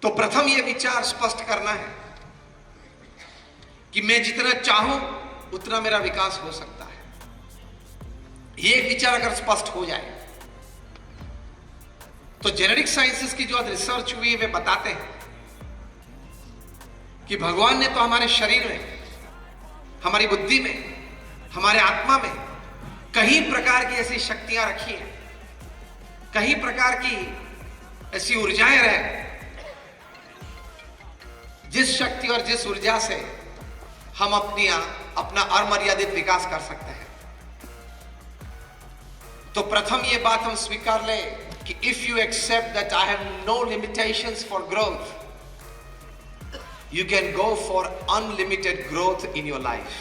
तो प्रथम यह विचार स्पष्ट करना है कि मैं जितना चाहूं उतना मेरा विकास हो सकता है। यह एक विचार अगर स्पष्ट हो जाए तो जेनेटिक साइंसेस की जो रिसर्च हुई है वे बताते हैं कि भगवान ने तो हमारे शरीर में, हमारी बुद्धि में, हमारे आत्मा में कई प्रकार की ऐसी शक्तियां रखी हैं, कई प्रकार की ऐसी ऊर्जाएं रहे जिस शक्ति और जिस ऊर्जा से हम अपना अमर्यादित विकास कर सकते हैं। तो प्रथम ये बात हम स्वीकार लें कि if you accept that I have no limitations for growth, you can go for unlimited growth in your life।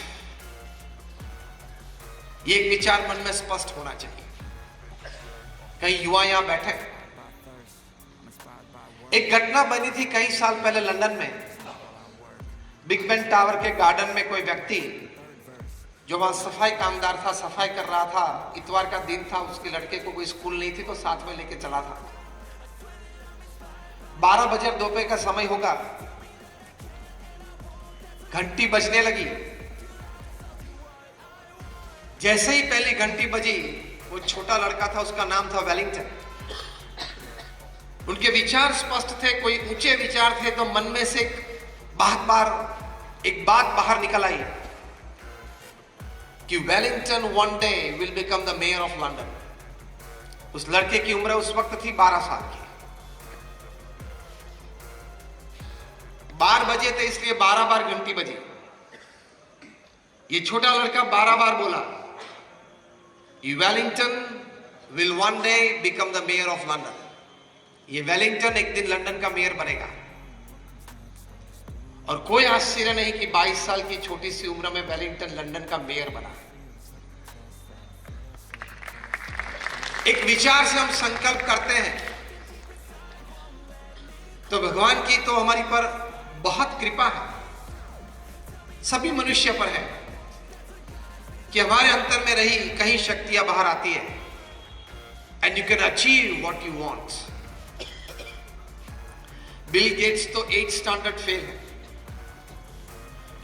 ये एक विचार मन में स्पष्ट होना चाहिए। कई युवा यहां बैठे, एक घटना बनी थी कई साल पहले लंदन में, बिग बेन टावर के गार्डन में कोई व्यक्ति जो वहां सफाई कामदार था, सफाई कर रहा था, इतवार का दिन था, उसके लड़के को कोई स्कूल नहीं थी तो साथ में लेके चला था। 12 बजे दोपहर का समय होगा, घंटी बजने लगी। जैसे ही पहली घंटी बजी, वो छोटा लड़का था, उसका नाम था वेलिंगटन। उनके विचार स्पष्ट थे, कोई ऊंचे विचार थे, तो मन में से एक बात बाहर निकल आई कि Wellington one day will become the mayor of London. उस लड़के की उम्र उस वक्त थी 12 साल की। 12 बजे थे इसलिए 12 बार घंटी बजी। ये छोटा लड़का 12 बार बोला, Wellington will one day become the mayor of London. ये वेलिंगटन एक दिन लंदन का मेयर बनेगा। और कोई आश्चर्य नहीं कि 22 साल की छोटी सी उम्र में वेलिंगटन लंदन का मेयर बना। एक विचार से हम संकल्प करते हैं तो भगवान की तो हमारी पर बहुत कृपा है, सभी मनुष्य पर है कि हमारे अंतर में रही कहीं शक्तियां बाहर आती है and you can achieve what you want. Bill Gates तो 8 स्टैंडर्ड फेल है,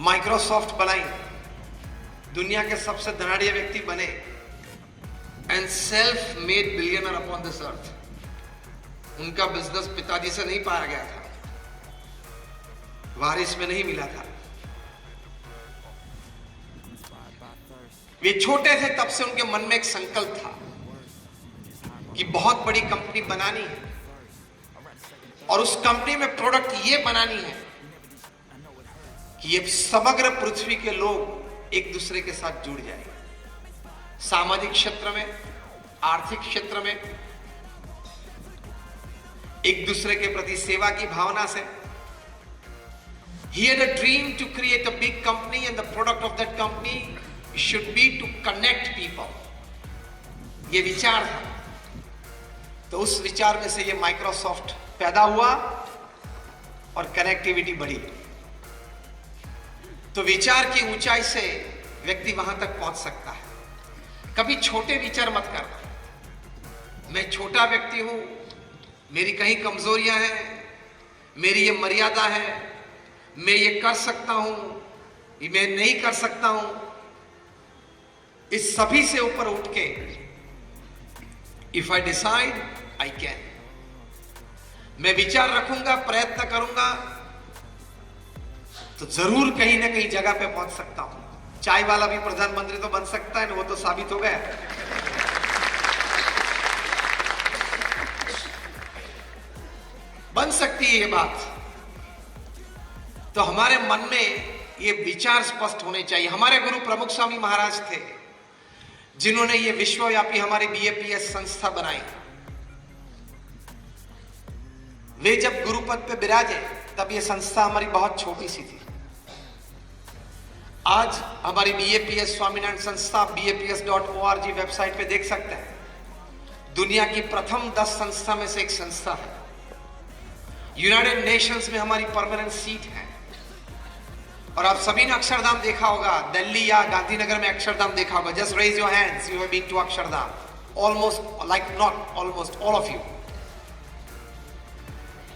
माइक्रोसॉफ्ट बनाई, दुनिया के सबसे धनाढ़ व्यक्ति बने and self made billionaire upon this earth. उनका बिजनेस पिताजी से नहीं पाया गया था, वारिस में नहीं मिला था। वे छोटे थे तब से उनके मन में एक संकल्प था कि बहुत बड़ी कंपनी बनानी है और उस कंपनी में प्रोडक्ट ये बनानी है कि ये समग्र पृथ्वी के लोग एक दूसरे के साथ जुड़ जाए। सामाजिक क्षेत्र में, आर्थिक क्षेत्र में एक दूसरे के प्रति सेवा की भावना से। He had a dream to create a big company and the product of that company should be to connect people। ये विचार था। तो उस विचार में से ये माइक्रोसॉफ्ट पैदा हुआ और कनेक्टिविटी बढ़ी। तो विचार की ऊंचाई से व्यक्ति वहां तक पहुंच सकता है। कभी छोटे विचार मत करना, मैं छोटा व्यक्ति हूं, मेरी कहीं कमजोरियां हैं, मेरी ये मर्यादा है, मैं ये कर सकता हूं, ये मैं नहीं कर सकता हूं। इस सभी से ऊपर उठ के if I decide I can, मैं विचार रखूंगा, प्रयत्न करूंगा तो जरूर कहीं ना कहीं जगह पे पहुंच सकता हूं। चाय वाला भी प्रधानमंत्री तो बन सकता है ना, वो तो साबित हो गया। बन सकती है ये बात। तो हमारे मन में ये विचार स्पष्ट होने चाहिए। हमारे गुरु प्रमुख स्वामी महाराज थे जिन्होंने ये विश्वव्यापी हमारी बीएपीएस संस्था बनाई। वे जब गुरुपद पे विराजे तब ये संस्था हमारी बहुत छोटी सी थी। आज हमारी बीएपीएस स्वामीनारायण संस्था BAPS.org वेबसाइट पे देख सकते हैं, दुनिया की प्रथम 10 संस्था में से एक संस्था है। यूनाइटेड नेशंस में हमारी परमानेंट सीट है। और आप सभी ने अक्षरधाम देखा होगा, दिल्ली या गांधीनगर में अक्षरधाम देखा होगा। Just raise your hands, you have been to Akshardham. Almost, like not almost, all of you.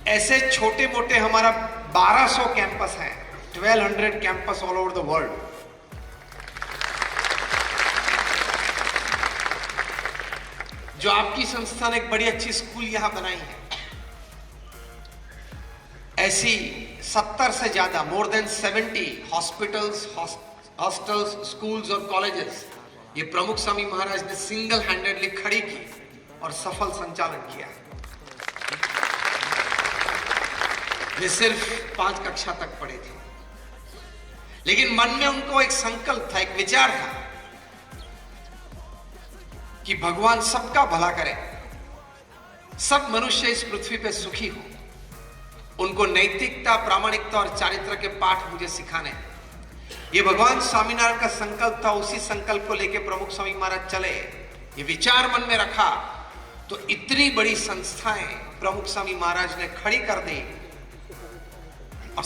ऐसे छोटे मोटे हमारा 1200 कैंपस हैं, 1200 campus all over the world. जो आपकी संस्था ने एक बड़ी अच्छी स्कूल यहां बनाई है, ऐसी 70 से ज्यादा, more than 70 hospitals, hostels, schools और कॉलेजेस ये प्रमुख स्वामी महाराज ने सिंगल हैंडेडली खड़ी की और सफल संचालन किया। वे सिर्फ 5 कक्षा तक पढ़े थे, लेकिन मन में उनको एक संकल्प था, एक विचार था कि भगवान सबका भला करे, सब मनुष्य इस पृथ्वी पे सुखी हो। उनको नैतिकता, प्रामाणिकता और चारित्र के पाठ मुझे सिखाने हैं। ये भगवान स्वामीनारायण का संकल्प था। उसी संकल्प को लेकर प्रमुख स्वामी महाराज चले, ये विचार मन में रखा तो इतनी बड़ी संस्थाएं प्रमुख स्वामी महाराज ने खड़ी कर दी और